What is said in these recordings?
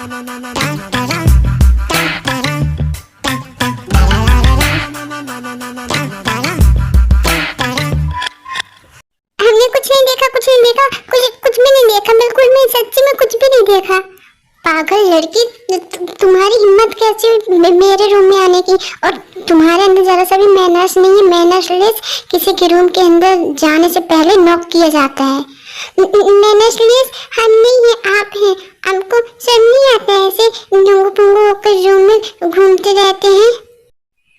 हमने कुछ नहीं देखा, कुछ नहीं देखा, कुछ भी नहीं देखा, बिल्कुल भी, सच्ची में कुछ भी नहीं देखा। पागल लड़की, तुम्हारी हिम्मत कैसे हुई मेरे रूम में आने की? और तुम्हारे अंदर जरा सा भी मैनर्स नहीं है, मैनर्सलेस। किसी के रूम के अंदर जाने से पहले नॉक किया जाता है। मैनर्सलेस हम नहीं है, आप हैं। आपको शर्म नहीं आता है ऐसे ढोंगू पोंगू होकर रूम में घूमते रहते हैं?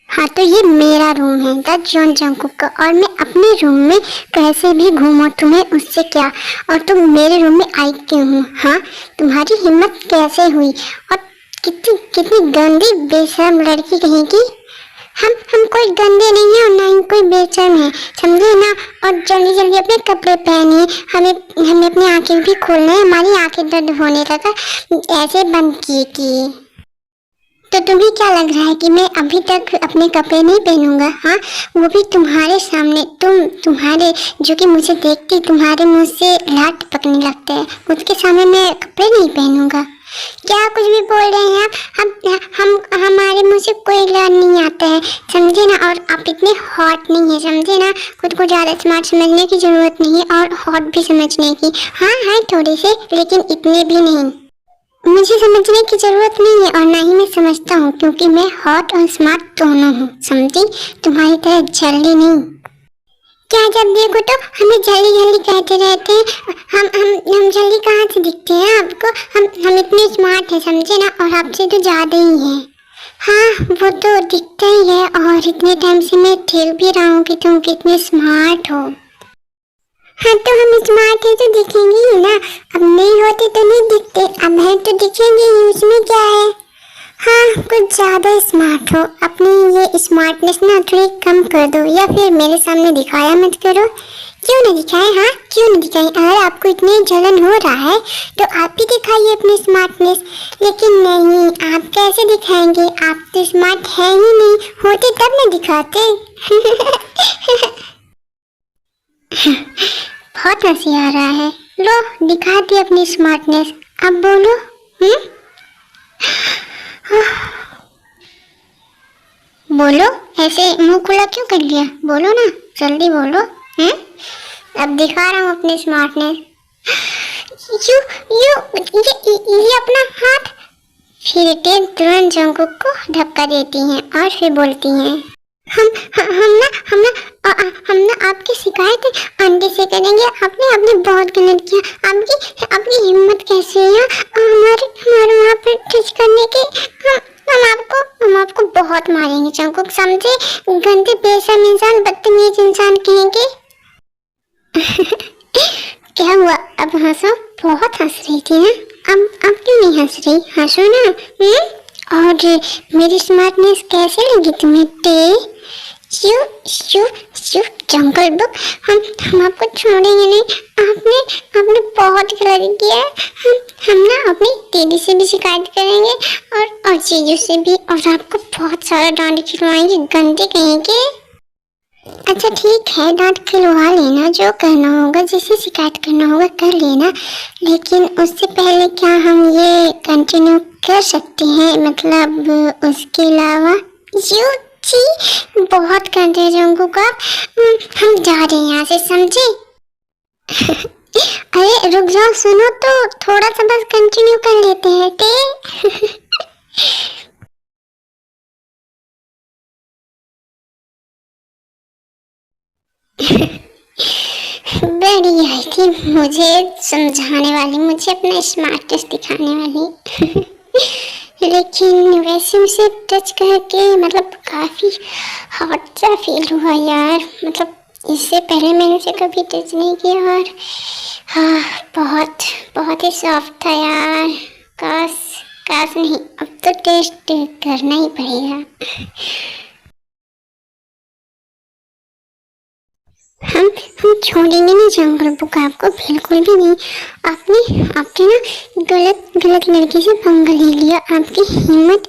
हाँ तो ये मेरा रूम है द जॉन जंगकुक का, और मैं अपने रूम में कैसे भी घूमो, तुम्हें उससे क्या? और तुम मेरे रूम में आई क्यों हो? हाँ, तुम्हारी हिम्मत कैसे हुई? और कितनी कितनी गंदी बेशर्म लड़की कहेगी। हम कोई गंदे नहीं है और ना ही कोई बेशर्म है, समझे ना? और जल्दी जल्दी अपने कपड़े पहनिए, हमें अपनी आंखें भी खोलना है, हमारी आंखें दर्द होने लगा ऐसे बंद किए। तो तुम्हें क्या लग रहा है कि मैं अभी तक अपने कपड़े नहीं पहनूंगा? हाँ, वो भी तुम्हारे सामने। तुम्हारे जो कि मुझे देखती तुम्हारे मुंह से लात टपकने लगता है, उसके सामने मैं कपड़े नहीं पहनूंगा? क्या कुछ भी बोल रहे हैं आप? हम हमारे मुंह से कोई लात नहीं आता है, समझे ना? और आप इतने हॉट नहीं है, समझे ना? खुद को ज़्यादा स्मार्ट समझने की ज़रूरत नहीं है और हॉट भी समझने की। हाँ है थोड़े से, लेकिन इतने भी नहीं। मुझे समझने की जरूरत नहीं है और ना ही मैं समझता हूँ, क्योंकि मैं हॉट और स्मार्ट दोनों हूँ, समझी? तुम्हारी तरह जल्दी नहीं। क्या जब देखो तो हमें जल्दी जल्दी कहते रहते हैं? हम जल्दी कहाँ से दिखते हैं आपको? हम इतने स्मार्ट हैं, समझे ना? और आपसे तो ज़्यादा ही हैं। हाँ वो तो दिखता ही है, और इतने टाइम से मैं देख भी रहा हूँ कि तुम कितने स्मार्ट हो। हाँ तो हम स्मार्ट है तो दिखेंगे ही ना, अब नहीं होते तो नहीं दिखते, अब है तो दिखेंगे ही, उसमें क्या है? हाँ कुछ ज़्यादा स्मार्ट हो, अपनी ये स्मार्टनेस ना थोड़ी कम कर दो, या फिर मेरे सामने दिखाया मत करो। क्यों नहीं दिखाए? हाँ क्यों नहीं दिखाए? अगर आपको इतनी जलन हो रहा है तो आप भी दिखाइए अपनी स्मार्टनेस। लेकिन नहीं, आप कैसे दिखाएंगे? आप तो स्मार्ट है ही नहीं, होते तब ना दिखाते। बहुत हंसी आ रहा है, लो दिखा दी अपनी स्मार्टनेस, अब बोलो। बोलो, ऐसे मुंह खुला क्यों कर लिया? बोलो ना, जल्दी बोलो। अब दिखा रहा हूँ अपनी स्मार्टनेस। ये अपना हाथ। फिर टेन तुरंत जंगकुक को धक्का देती हैं और फिर बोलती हैं, हम ना आपकी शिकायत अंडे से करेंगे। आपने बहुत गलत किया। आपकी हिम्मत कैसे है हमारे वहाँ पर टच करने की? हम आपको बहुत मारेंगे जंगकुक, समझे? गंदे बेशर्म इंसान, बदतमीज इंसान कहेंगे। क्या हुआ? अब हंसो, बहुत हंस रही थी ना, अब क्यों नहीं हंस रही? हंसो ना। और मेरी स्मार्टनेस कैसे लगी तुम्हें? जंगल बुक, हम आपको छोड़ेंगे नहीं। आपने बहुत गलत किया है। हम ना अपनी दीदी से भी शिकायत करेंगे और जीजू से भी, और आपको बहुत सारा डांट खिलवाएंगे, गंदे कहेंगे। अच्छा ठीक है, डांट खिलवा लेना, जो करना होगा, जिसे शिकायत करना होगा कर लेना, लेकिन उससे पहले क्या हम ये कंटिन्यू कर सकते हैं? मतलब उसके अलावा बहुत करते हैं जंगकुक का। हम जा रहे हैं यहाँ से, समझे? अरे रुक जाओ, सुनो तो, थोड़ा सा बस कंटिन्यू कर लेते हैं। बड़ी आई थी मुझे समझाने वाली, मुझे अपना स्मार्टनेस दिखाने वाली। लेकिन वैसे उसे टच करके मतलब काफ़ी हॉट सा फील हुआ यार। मतलब इससे पहले मैंने उसे कभी टच नहीं किया, और हाँ बहुत ही सॉफ्ट था यार। काश नहीं, अब तो टेस्ट करना ही पड़ेगा। हम छोड़ेंगे नहीं जंगल बुक आपको, बिल्कुल भी नहीं। आपने ना गलत लड़की से पंगा ले लिया। आपकी हिम्मत,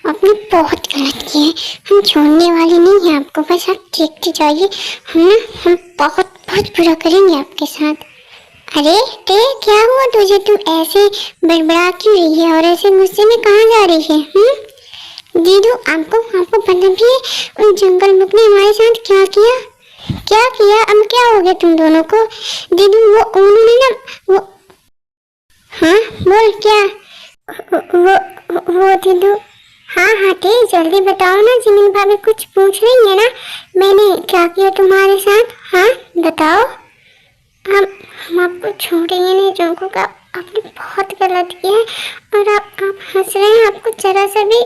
आपने बहुत गलत किया है। हम छोड़ने वाले नहीं हैं आपको, बस आप देखते जाइए। हम बहुत बुरा करेंगे आपके साथ। अरे ते क्या हुआ तुझे? तू ऐसे बड़बड़ा क्यों रही है और ऐसे गुस्से में कहाँ जा रही है? दीदू, आपको आपको पता भी है उन जंगल बुक ने हमारे साथ क्या किया? क्या किया? अब क्या हो गया तुम दोनों को? दीदू, वो उन्होंने ना वो, हाँ बोल क्या? वो दीदू, हाँ हाँ ठीक, जल्दी बताओ ना। जिमिन भाभी कुछ पूछ रही है ना, मैंने क्या किया तुम्हारे साथ? हाँ बताओ। हम आपको छोड़ेंगे नहीं जंकू का, आपने बहुत गलत किया है और आप हंस रहे हैं। आपको जरा सा भी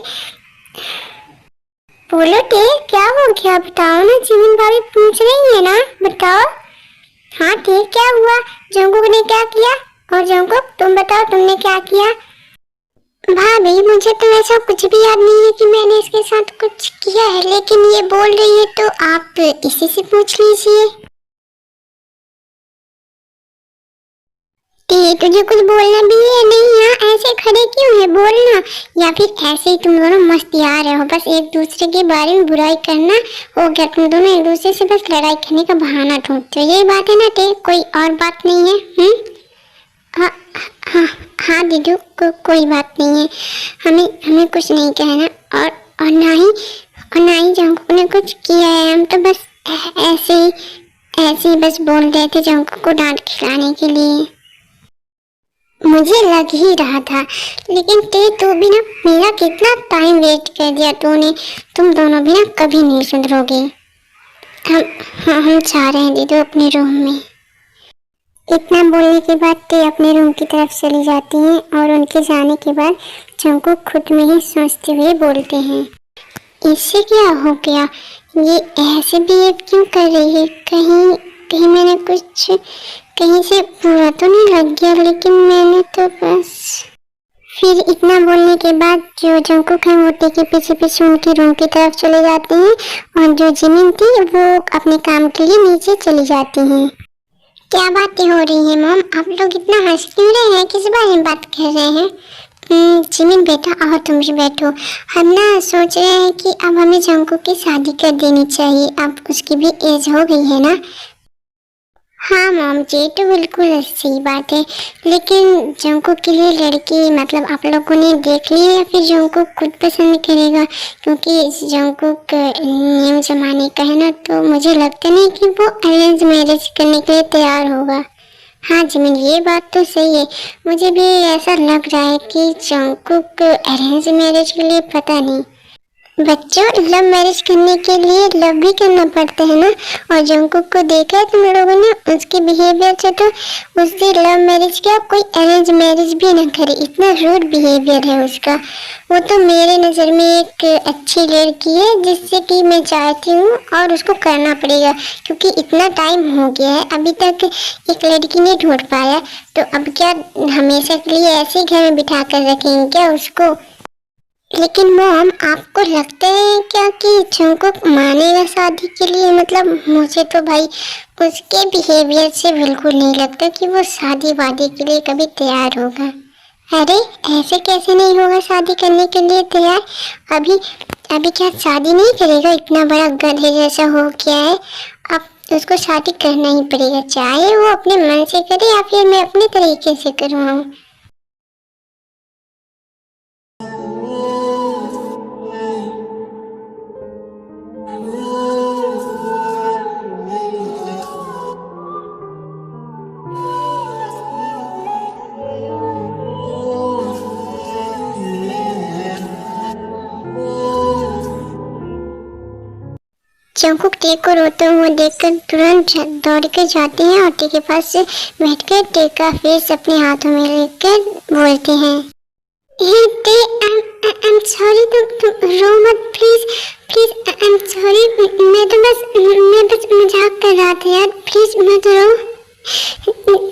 बोलो टे, क्या हो गया बताओ ना। जिमिन भाभी पूछ रही है ना, बताओ। हाँ ठीक, क्या हुआ? जंकू ने क्या किया? और जंकू तुम बताओ, तुमने क्या किया? भाभी, मुझे तो ऐसा कुछ भी याद नहीं है कि मैंने इसके साथ कुछ किया है, लेकिन ये बोल रही है तो आप इसी से पूछ लीजिए। तुझे कुछ बोलना भी है? नहीं, यहाँ ऐसे खड़े क्यों है? बोलना। या फिर ऐसे ही तुम दोनों मस्त यार हो, बस एक दूसरे के बारे में बुराई करना हो गया। तुम दोनों एक दूसरे से बस लड़ाई करने का बहाना ढूंढते हो, यही बात है ना टे? कोई और बात नहीं है? हाँ हाँ हाँ दीदू, कोई बात नहीं है। हमें हमें कुछ नहीं कहना और ना ही जंकू ने कुछ किया है। हम तो बस ऐसे ही बस बोल रहे थे जंकू को डांट खिलाने के लिए। मुझे लग ही रहा था, लेकिन तू भी ना मेरा कितना टाइम वेस्ट कर दिया तूने। तुम दोनों भी ना कभी नहीं सुधरोगे। हम चाह रहे हैं दीदू अपने रूम में। इतना बोलने के बाद ते अपने रूम की तरफ चली जाती हैं और उनके जाने के बाद जंकू खुद में ही सोचते हुए बोलते हैं, इससे क्या हो गया? ये ऐसे बिहेव क्यों कर रही है? कहीं कहीं मैंने कुछ कहीं से बुरा तो नहीं लग गया? लेकिन मैंने तो बस। फिर इतना बोलने के बाद जो जंकुक है वो के पीछे पीछे उनके रूम की तरफ चले जाते हैं और जो जिमिन थी वो अपने काम के लिए नीचे चली जाती हैं। क्या बातें हो रही हैं मॉम? आप लोग इतना हंस क्यों रहे हैं? किस बारे में बात कर रहे हैं? जिमिन बेटा, आओ तुम भी बैठो। हम ना सोच रहे हैं कि अब हमें जंकुक की शादी कर देनी चाहिए। अब उसकी भी एज हो गई है ना। हाँ मॉम जी, तो बिल्कुल सही बात है, लेकिन जंकुक के लिए लड़की मतलब आप लोगों ने देख ली है या फिर जंकुक खुद पसंद करेगा? क्योंकि जंकुक न्यू जमाने का है ना, तो मुझे लगता नहीं कि वो अरेंज मैरिज करने के लिए तैयार होगा। हाँ जिमिन, ये बात तो सही है। मुझे भी ऐसा लग रहा है कि जंकुक अरेंज मैरिज के लिए, पता नहीं। बच्चों, लव मैरिज करने के लिए लव भी करना पड़ता है ना। और जंकुक को देखा है तुम लोगों ने? उसके बिहेवियर से तो उससे लव मैरिज क्या, कोई अरेंज मैरिज भी ना करे। इतना रूड बिहेवियर है उसका। वो तो मेरे नज़र में एक अच्छी लड़की है जिससे कि मैं चाहती हूँ और उसको करना पड़ेगा, क्योंकि इतना टाइम हो गया है अभी तक एक लड़की नहीं ढूंढ पाया। तो अब क्या हमेशा के लिए ऐसे घर में बिठा कर रखेंगे क्या उसको? लेकिन मॉम, आपको लगता है क्या कि जंकुक मानेगा शादी के लिए? मतलब मुझे तो भाई उसके बिहेवियर से बिल्कुल नहीं लगता कि वो शादी वादी के लिए कभी तैयार होगा। अरे ऐसे कैसे नहीं होगा शादी करने के लिए तैयार? अभी अभी क्या शादी नहीं करेगा? इतना बड़ा गधे जैसा हो गया है, अब उसको शादी करना ही पड़ेगा, चाहे वो अपने मन से करे या फिर मैं अपने तरीके से करवाऊँ। जंकुक टे को रोते हुए देखकर तुरंत दौड़ कर जाते हैं और टे के पास बैठकर टे का फेस अपने हाथों में लेकर बोलते हैं, हे टे, आई एम सॉरी, तुम रो मत please please, I am sorry. मैं बस मजाक कर रहा था यार, प्लीज मत रो।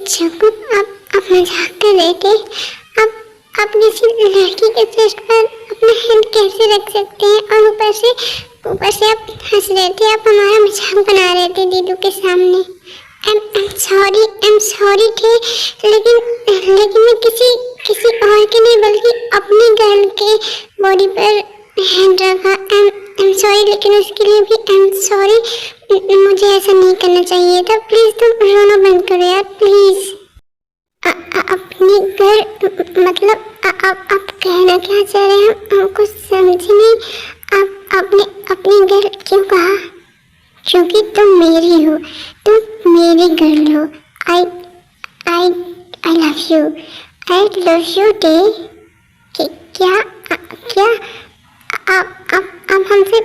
जंकुक, आप मजाक कर रहे थे? आप किसी लड़की के चेस्ट पर अपना हैंड कैसे रख सकते हैं? और ऊपर से आप हंस रहे थे, आप हमारा मजाक बना रहे थे दीदू के सामने। आई एम सॉरी थे, लेकिन मैं किसी और के नहीं बल्कि अपनी गर्ल के बॉडी पर हैंड रखा। आई एम सॉरी, लेकिन उसके लिए भी आई एम सॉरी। मुझे ऐसा नहीं करना चाहिए था। प्लीज तुम रोना बंद करो यार, प्लीज। अपने घर मतलब आप कहना क्या चाह रहे हैं, हमको समझे नहीं। आप आपने अपने घर क्यों कहा? क्योंकि तुम मेरी हो, तुम मेरी गर्ल हो। I I I love you, I love you day. क्या क्या आप हमसे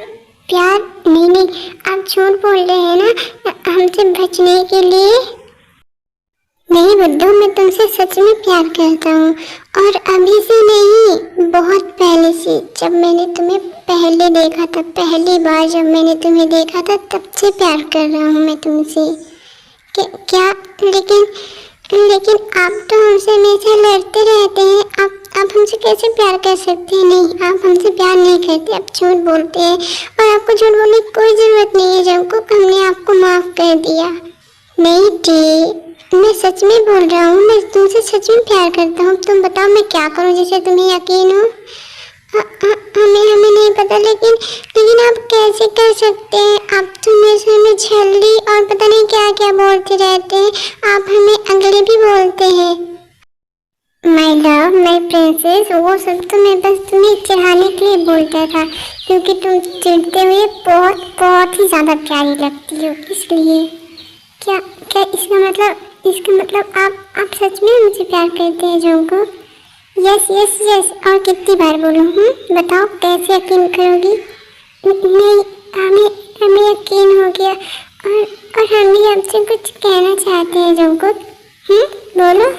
प्यार नहीं, आप झूठ बोल रहे हैं ना हमसे बचने के लिए। नहीं बुद्धू, मैं तुमसे सच में प्यार करता हूँ, और अभी से नहीं, बहुत पहले से। जब मैंने तुम्हें पहले देखा था, पहली बार जब मैंने तुम्हें देखा था, तब से प्यार कर रहा हूँ मैं तुमसे। क्या लेकिन आप तो हमसे हमेशा लड़ते रहते हैं। आप हमसे कैसे प्यार कर सकते हैं? नहीं, आप हमसे प्यार नहीं करते, आप झूठ बोलते हैं, और आपको झूठ बोलने की कोई ज़रूरत नहीं है। जंकुक, हमने आपको माफ़ कर दिया। नहीं डी, मैं सच में बोल रहा हूँ, मैं तुमसे सच में प्यार करता हूँ। तुम बताओ मैं क्या करूँ जिससे तुम्हें यकीन हो? हमें नहीं पता, लेकिन आप कैसे कर सकते हैं? आप तो मेरे में छल्ली और पता नहीं क्या क्या बोलते रहते हैं। आप हमें अगले भी बोलते हैं। माय लव, माय प्रिंसेस, वो सब तो मैं बस तुम्हें चिढ़ाने के लिए बोलता था, क्योंकि तुम चिढ़ते हुए बहुत बहुत ही ज़्यादा प्यारी लगती हो, इसलिए। क्या क्या इसका मतलब आप सच में मुझे प्यार करते हैं जंकुक? यस यस यस, और कितनी बार बोलूँ? बताओ कैसे यकीन करोगी? नहीं, हमें यकीन हो गया, और हम भी आपसे कुछ कहना चाहते हैं जंकुक। बोलो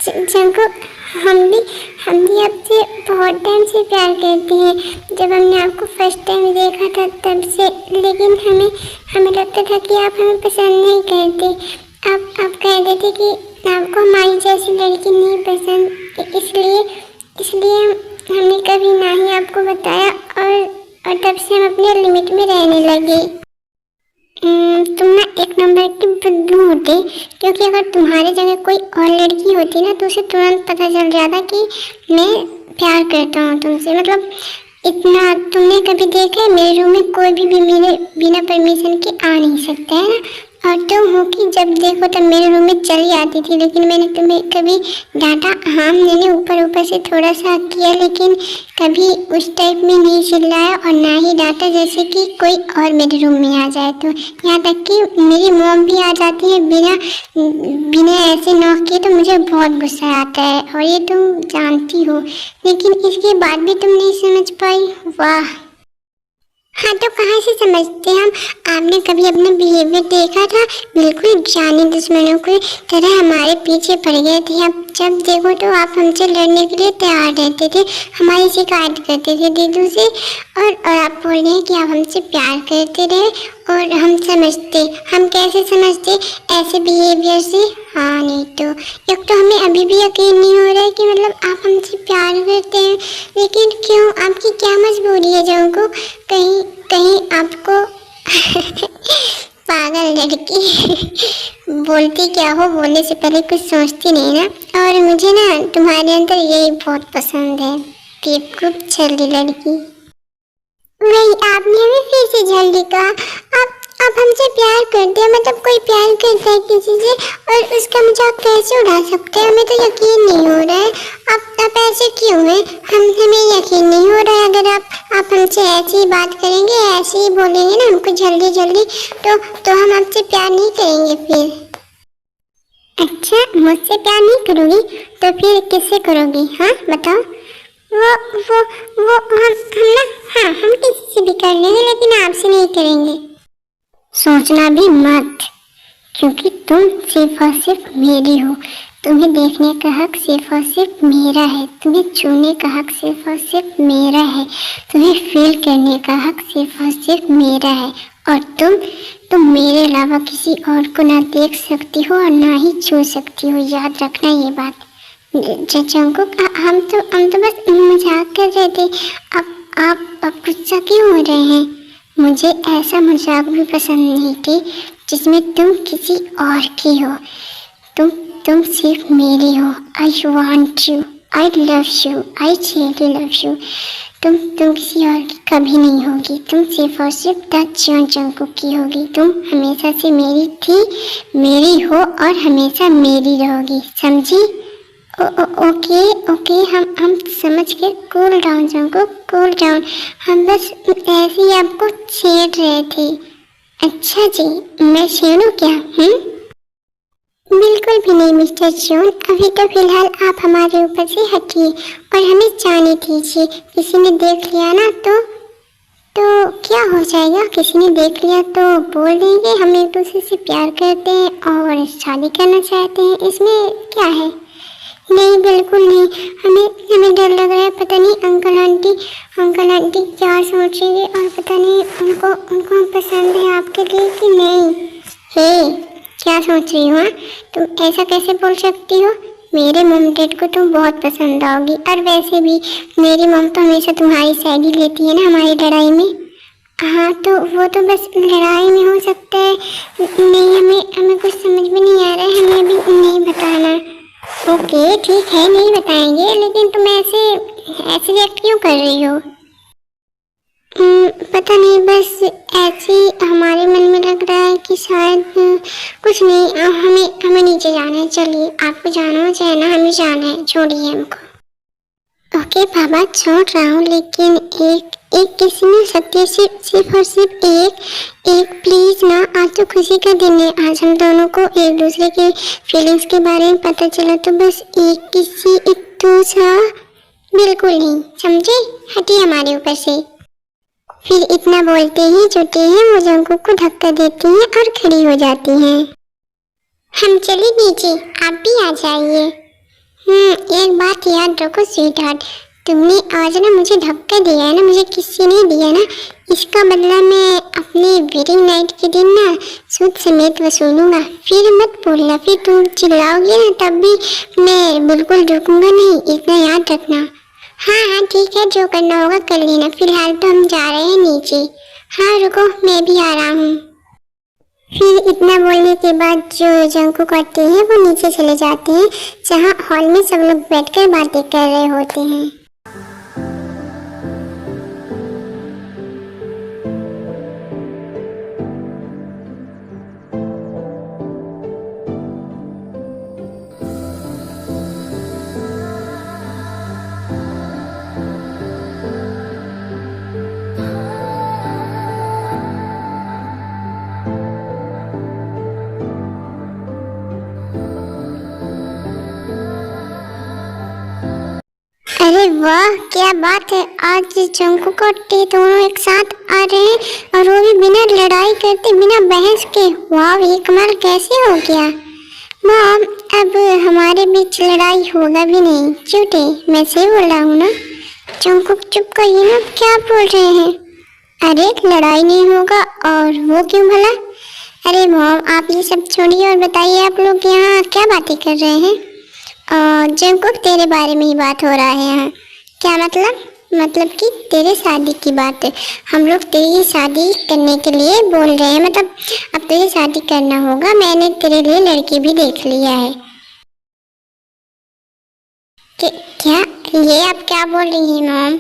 जंकुक, हम भी आपसे बहुत टाइम से प्यार करते हैं। जब हमने आपको फर्स्ट टाइम देखा था तब से, लेकिन हमें लगता था कि आप हमें पसंद नहीं करते। आप कह देते कि आपको हमारी जैसी लड़की नहीं पसंद, इसलिए हमने कभी ना ही आपको बताया, और तब से हम अपने लिमिट में रहने लगे। तुम ना एक नंबर की बुद्धू होते, क्योंकि अगर तुम्हारी जगह कोई और लड़की होती ना तो उसे तुरंत पता चल जाता कि मैं प्यार करता हूँ तुमसे। मतलब इतना तुमने कभी देखा है मेरे रूम में कोई भी मेरे बिना परमिशन के आ नहीं सकता है ना? और तुम हो कि जब देखो तब मेरे रूम में चली आती थी, लेकिन मैंने तुम्हें कभी डांटा? हाँ, मैंने ऊपर से थोड़ा सा किया, लेकिन कभी उस टाइप में नहीं चिल्लाया और ना ही डांटा जैसे कि कोई और मेरे रूम में आ जाए तो। यहाँ तक कि मेरी मॉम भी आ जाती है बिना ऐसे नॉक किए, तो मुझे बहुत गुस्सा आता है, और ये तुम जानती हो, लेकिन इसके बाद भी तुम नहीं समझ पाई। वाह। हाँ तो कहाँ से समझते हम? आपने कभी अपना बिहेवियर देखा था? बिल्कुल जाने दुश्मनों की तरह हमारे पीछे पड़ गए थे। अब जब देखो तो आप हमसे लड़ने के लिए तैयार रहते थे, हमारी शिकायत करते थे दीदू से, और आप बोल रहे हैं कि आप हमसे प्यार करते रहे, और हम कैसे समझते ऐसे बिहेवियर से? हाँ नहीं तो। एक तो हमें अभी भी यकीन नहीं हो रहा है कि मतलब आप हमसे प्यार करते हैं, लेकिन क्यों? आपकी क्या मजबूरी है जंकुक? कहीं आपको पागल लड़की बोलती क्या हो, बोलने से पहले कुछ सोचती नहीं ना। और मुझे ना तुम्हारे अंदर यही बहुत पसंद है, बेवकूफ छल्ली लड़की। वही आपने हमें फिर से जल्दी कहा। आप हमसे प्यार करते हैं, मतलब कोई प्यार करता है किसी से और उसका मजाक कैसे उड़ा सकते हैं? हमें तो यकीन नहीं हो रहा है। आप ऐसे क्यों हैं? हमें यकीन नहीं हो रहा है। अगर आप हमसे ऐसी ही बात करेंगे, ऐसे ही बोलेंगे ना हमको जल्दी तो हम आपसे प्यार नहीं करेंगे फिर। अच्छा, मुझसे प्यार नहीं करोगी तो फिर किससे करोगी? हाँ बताओ। वो हम ना, हाँ हम किसी से भी कर लेंगे, लेकिन आपसे नहीं करेंगे। सोचना भी मत, क्योंकि तुम सिर्फ और सिर्फ मेरी हो। तुम्हें देखने का हक सिर्फ और सिर्फ मेरा है, तुम्हें छूने का हक सिर्फ और सिर्फ मेरा है, तुम्हें फील करने का हक सिर्फ और सिर्फ मेरा है, और तुम मेरे अलावा किसी और को ना देख सकती हो और ना ही छू सकती हो। याद रखना ये बात। जंकुक, हम तो बस मजाक कर रहे थे। आप गुस्सा क्यों हो रहे हैं? मुझे ऐसा मजाक भी पसंद नहीं थी जिसमें तुम किसी और की हो। तुम सिर्फ मेरी हो। I want you, I love you, I really love you. तुम किसी और की कभी नहीं होगी, तुम सिर्फ और सिर्फ दाचियों जंकुक की होगी। तुम हमेशा से मेरी थी, मेरी हो और हमेशा मेरी रहोगी, समझी? ओके ओके, हम समझ के। Cool down Jungkook, cool down. हम बस ऐसे ही आपको छेड़ रहे थे। अच्छा जी, मैं छेड़ूं क्या? बिल्कुल भी नहीं मिस्टर जॉन, अभी तो फिलहाल आप हमारे ऊपर से हटिए और हमें जाने दीजिए। किसी ने देख लिया ना तो क्या हो जाएगा? किसी ने देख लिया तो बोल देंगे हम एक दूसरे से प्यार करते हैं और शादी करना चाहते हैं, इसमें क्या है? नहीं, बिल्कुल नहीं। हमें डर लग रहा है, पता नहीं अंकल आंटी क्या सोचेंगे और पता नहीं उनको हम पसंद है आपके लिए कि नहीं। हे, क्या सोच रही हो? तुम ऐसा कैसे बोल सकती हो? मेरे मॉम डैड को तुम बहुत पसंद आओगी, और वैसे भी मेरी मॉम तो हमेशा तुम्हारी साइड ही लेती है ना हमारी लड़ाई में। हाँ, तो वो तो बस लड़ाई में हो सकता है। नहीं, हमें कुछ समझ में नहीं आ रहा है, हमें अभी नहीं बताना। ओके ठीक है, नहीं बताएंगे, लेकिन तुम ऐसे रिएक्ट क्यों कर रही हो? पता नहीं, बस ऐसे ही हमारे मन में लग रहा है कि शायद कुछ नहीं। हमें नीचे जाना है, चलिए। आपको जाना हो चाहे ना, हमें जाना है, छोड़िए हमको। ओके बाबा, छोड़ रहा हूँ, लेकिन एक किसी ने सत्य सिर्फ और सिर्फ एक प्लीज ना। आज तो खुशी का दिन है, आज हम दोनों को एक दूसरे के फीलिंग्स के बारे में पता चला, तो बस एक दूसरा। बिल्कुल नहीं, समझे? हटिए हमारे ऊपर से। फिर इतना बोलते ही जुटे हैं वो जंकुक को धक्का देती हैं और खड़ी हो जाती हैं। हम चले नीचे, आप भी आ जाइए। एक बात याद रखो स्वीट हार्ट, तुमने आज ना मुझे धक्का दिया है ना, मुझे किसी ने दिया ना, इसका बदला मैं अपने वेडिंग नाइट के दिन ना सूद समेत वसूलूंगा। फिर मत बोलना, फिर तुम चिल्लाओगे ना तब भी मैं बिल्कुल रुकूंगा नहीं, इतना याद रखना। हाँ ठीक है, जो करना होगा कर लेना, फिलहाल तो हम जा रहे हैं नीचे। हाँ रुको, मैं भी आ रहा हूँ। फिर इतना बोलने के बाद जो जंकुक करते हैं वो नीचे चले जाते हैं, जहाँ हॉल में सब लोग बैठकर बातें कर रहे होते हैं। अरे वाह, क्या बात है, आज जंकुक और टे दोनों एक साथ आ रहे हैं और वो भी बिना लड़ाई करते, बिना बहस के। वाह, ये कमाल कैसे हो गया? मॉम, अब हमारे बीच लड़ाई होगा भी नहीं। झूठे, मैं सही बोल रहा हूँ ना? जंकुक चुप करिए ना, क्या बोल रहे हैं? अरे लड़ाई नहीं होगा, और वो क्यों भला? अरे मॉम, आप ये सब छोड़िए और बताइए, आप लोग यहाँ क्या बातें कर रहे हैं? जंकुक, तेरे बारे में ही बात हो रहा है यहाँ। क्या मतलब कि तेरे शादी की बात है। हम लोग तेरी शादी करने के लिए बोल रहे हैं, मतलब अब तेरी शादी करना होगा। मैंने तेरे लिए लड़की भी देख लिया है। क्या? ये आप क्या बोल रही हैं मॉम?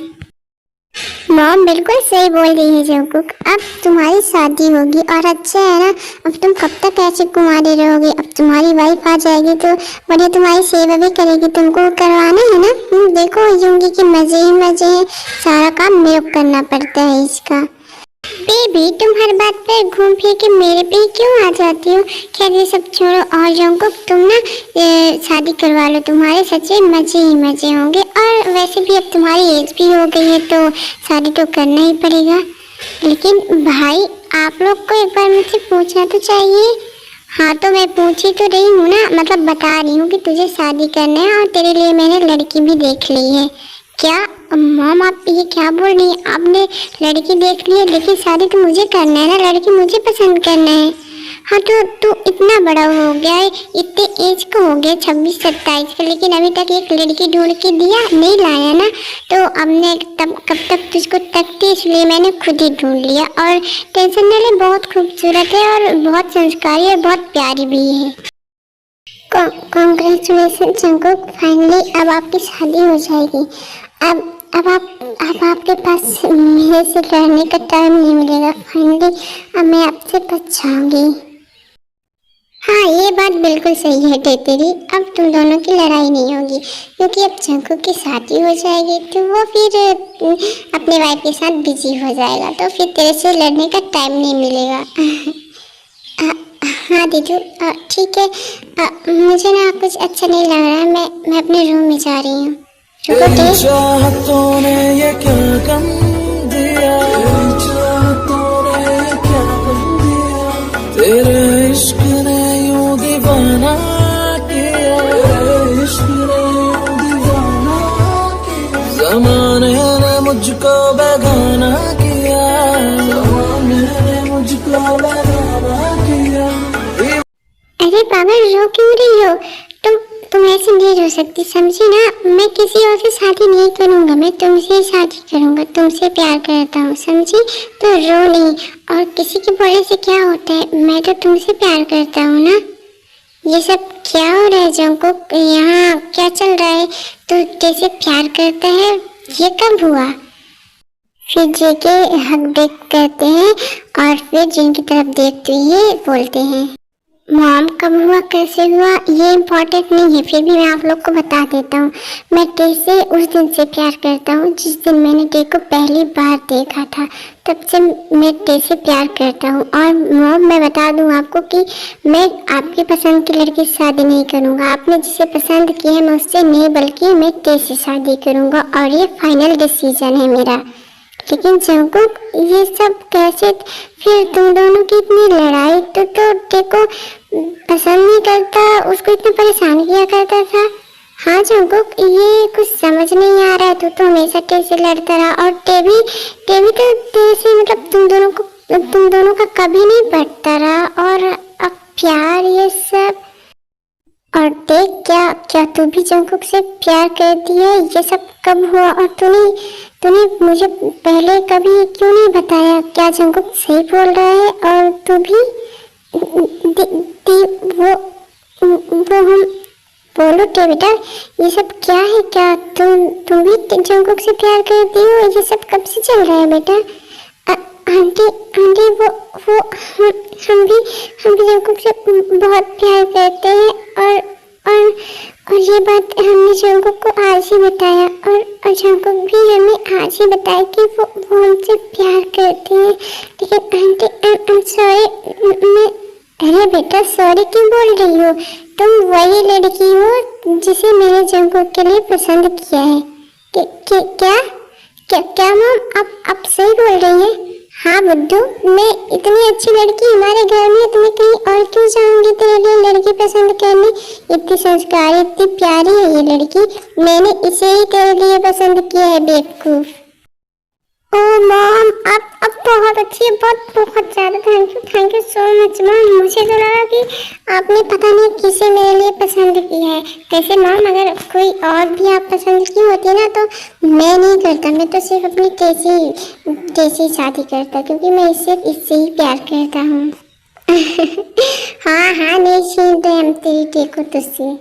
मॉम बिल्कुल सही बोल रही है जंकुक, अब तुम्हारी शादी होगी, और अच्छा है ना, अब तुम कब तक ऐसे कुंवारे रहोगे? अब तुम्हारी वाइफ आ जाएगी तो बढ़िया तुम्हारी सेवा भी करेगी, तुमको करवाना है ना। देखो यूंगी के मजे ही मजे हैं, सारा काम मेरे को करना पड़ता है इसका। बेबी, तुम हर बात पर घूम फिर के मेरे पे क्यों आ जाती हो? खैर ये सब छोड़ो, और जंकुक तुम ना शादी करवा लो, तुम्हारे सच्चे मजे ही मजे होंगे। और वैसे भी अब तुम्हारी एज भी हो गई है तो शादी तो करना ही पड़ेगा। लेकिन भाई, आप लोग को एक बार मुझसे पूछना तो चाहिए। हाँ तो मैं पूछी तो रही हूँ ना, मतलब बता रही हूँ कि तुझे शादी करना है और तेरे लिए मैंने लड़की भी देख ली है। क्या मॉम, आप ये क्या बोल रही हैं? आपने लड़की देख ली है, लेकिन शादी तो मुझे करना है ना, लड़की मुझे पसंद करना है। हाँ तो तू इतना बड़ा हो गया है, इतने एज का हो गया, 26-27 का, लेकिन अभी तक एक लड़की ढूंढ के दिया नहीं लाया ना, तो अब मैं कब तक तुझको तकती, इसलिए मैंने खुद ही ढूंढ लिया। और टेंशन न ले, बहुत खूबसूरत है और बहुत संस्कारी और बहुत प्यारी भी है। कॉन्ग्रेचुलेसन जंकुक, फाइनली अब आपकी शादी हो जाएगी। अब आप अब आपके पास मेरे से लड़ने का टाइम नहीं मिलेगा। फाइनली अब मैं आपसे बच जाऊंगी। हाँ, ये बात बिल्कुल सही है तेरी। अब तुम दोनों की लड़ाई नहीं होगी, क्योंकि अब जंकू की शादी हो जाएगी तो वो फिर अपने वाइफ के साथ बिजी हो जाएगा, तो फिर तेरे से लड़ने का टाइम नहीं मिलेगा। हाँ दीदू, ठीक है। मुझे ना कुछ अच्छा नहीं लग रहा है, मैं अपने रूम में जा रही हूँ। रुको चाहतों ने ये क्या गम दिया, चाहतों ने ये क्या गम दिया, तेरे इश्क ने यूं दीवाना किया, तेरे इश्क ने यूं दीवाना किया, ज़माने ने मुझको बेगाना किया, ज़माने ने मुझको बेगाना किया। अरे पागल, रो क्यों रही हो? तुम ऐसे नहीं रो सकती, समझी ना। मैं किसी और से शादी नहीं करूंगा, मैं तुमसे शादी करूंगा। तुमसे प्यार करता हूँ, समझी? तो रो नहीं। और किसी के बोलने से क्या होता है, मैं तो तुमसे प्यार करता हूँ ना। ये सब क्या हो रहा है जंकुक? यहाँ क्या चल रहा है? तू कैसे प्यार करता है, ये कब हुआ? फिर जेके हक बेक करते हैं और फिर जिनकी तरफ देखते ही बोलते हैं, मॉम कब हुआ, कैसे हुआ, ये इम्पोर्टेंट नहीं है, फिर भी मैं आप लोग को बता देता हूँ। मैं टे से उस दिन से प्यार करता हूँ जिस दिन मैंने टे को पहली बार देखा था। तब से मैं टे से प्यार करता हूँ। और मॉम मैं बता दूँ आपको कि मैं आपकी पसंद की लड़की से शादी नहीं करूँगा। आपने जिसे पसंद किया है मैं उससे नहीं, बल्कि मैं टे से शादी करूँगा और ये फाइनल डिसीजन है मेरा। लेकिन जंकुक ये सब कैसे? फिर तुम दोनों की इतनी लड़ाई, तो देखो पसंद नहीं करता, उसको इतना परेशान किया करता था। हाँ जंकुक, ये कुछ समझ नहीं आ रहा है। तू तो हमेशा टे से लड़ता रहा, और टेबी तो तेरे से मतलब तुम दोनों का कभी नहीं बढ़ता रहा। और अब प्यार ये सब, और देख क्या तू भी जंकुक से प्यार करती है? ये सब कब हुआ? और तूने मुझे पहले कभी क्यों नहीं बताया? क्या जंकुक सही बोल रहा है? और तू भी वो हम बोलो टे बेटा, ये सब क्या है? क्या तुम भी जंकुक से प्यार करती हो? ये सब कब से चल रहा है बेटा? आंटी वो हम भी जंकुक से बहुत प्यार करते हैं। और ये बात हमने जंकुक को आज ही बताया, और जंकुक भी हमें आज ही बताया कि वो हमसे प्यार करते हैं। लेकिन आंटी आई एम सॉरी। अरे बेटा सॉरी क्यों बोल रही हो? तुम वही लड़की हो जिसे मैंने जंकुक के लिए पसंद किया है। क्या मॉम आप सही बोल रही हैं? हाँ बुद्धू, मैं इतनी अच्छी लड़की हमारे घर में, तुम्हें कहीं और क्यों जाऊंगी तेरे लिए लड़की पसंद करने? इतनी संस्कारी, इतनी प्यारी है ये लड़की, मैंने इसे ही तेरे लिए पसंद किया है बेवकूफ। ओ मॉम, आप बहुत अच्छी है, बहुत ज़्यादा thank you so much mom. मुझे तो लगा कि आपने पता नहीं किसे मेरे लिए पसंद किया है। कैसे मॉम, अगर कोई और भी आप पसंद की होती ना तो मैं नहीं करता, मैं तो सिर्फ अपनी टेसी शादी करता, क्योंकि मैं इससे ही प्यार करता हूँ। हाँ नहीं छीन रहे हम तेरी टेको तुझसे।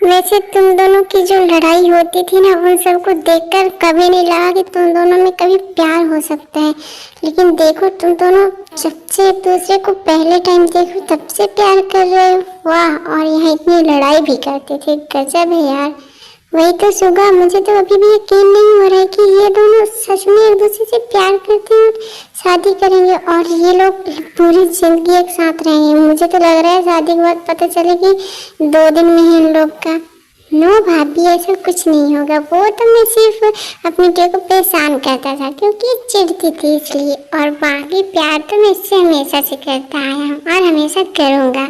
वैसे तुम दोनों की जो लड़ाई होती थी ना, उन सबको देखकर कभी नहीं लगा कि तुम दोनों में कभी प्यार हो सकता है। लेकिन देखो तुम दोनों जब से एक दूसरे को पहले टाइम देखो तब से प्यार कर रहे हो। वाह, और यहाँ इतनी लड़ाई भी करते थे, गजब है यार। वही तो सुगा, मुझे तो अभी भी यकीन नहीं हो रहा है कि ये दोनों सच में एक दूसरे से प्यार करते हैं और शादी करेंगे, और ये लोग पूरी जिंदगी एक साथ रहेंगे। मुझे तो लग रहा है शादी के बाद पता चलेगी 2 दिन में ही इन लोग का। नो भाभी, ऐसा कुछ नहीं होगा। वो तो मैं सिर्फ अपनी टे को परेशान करता था क्योंकि चिढ़ती थी इसलिए, और बाकी प्यार तो मैं इससे हमेशा से करता आया हूँ और हमेशा करूँगा।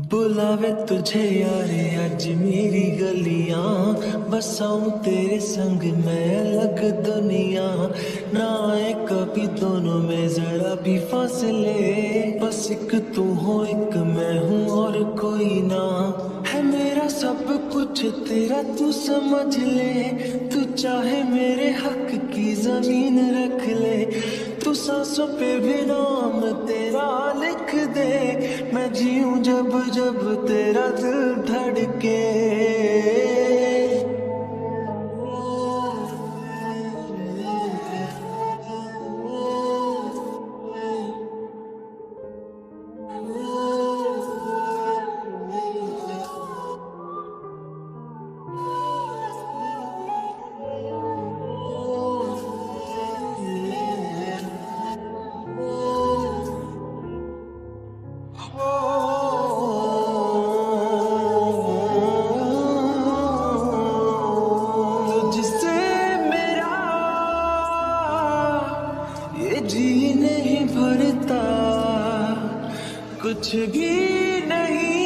बुलावे तुझे यारे आज मेरी गलियां, बसाऊं तेरे संग मैं अलग दुनिया, ना आए कभी दोनों में जरा भी फासले, बस बस एक तू हो एक मैं हूँ और कोई ना है मेरा सब कुछ तेरा तू समझ ले तू चाहे मेरे हक की जमीन रख ले तू सांसों पे भी नाम तेरा लिख दे मैं जीऊं जब जब तेरा दिल धड़के तुझसे मेरा ये जी नहीं भरता कुछ भी नहीं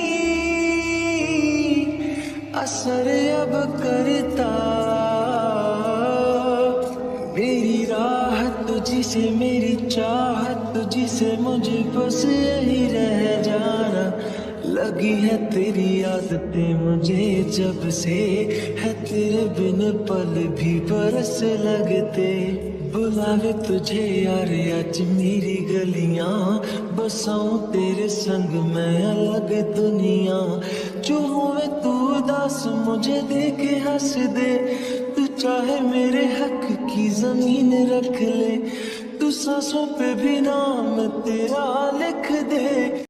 असर अब करता मेरी राह तुझी से मेरी चाहत तुझी से मुझे बस यही रह जाना लगी है तेरी आदतें मुझे जब से है तेरे बिन पल भी बरस लगते बुलावे तुझे यार आज मेरी गलियां बसाऊं तेरे संग मैं अलग दुनिया जो होवे तू उदास मुझे देखे हंस दे तू चाहे मेरे हक की जमीन रख ले तू सांसों पे भी नाम तेरा लिख दे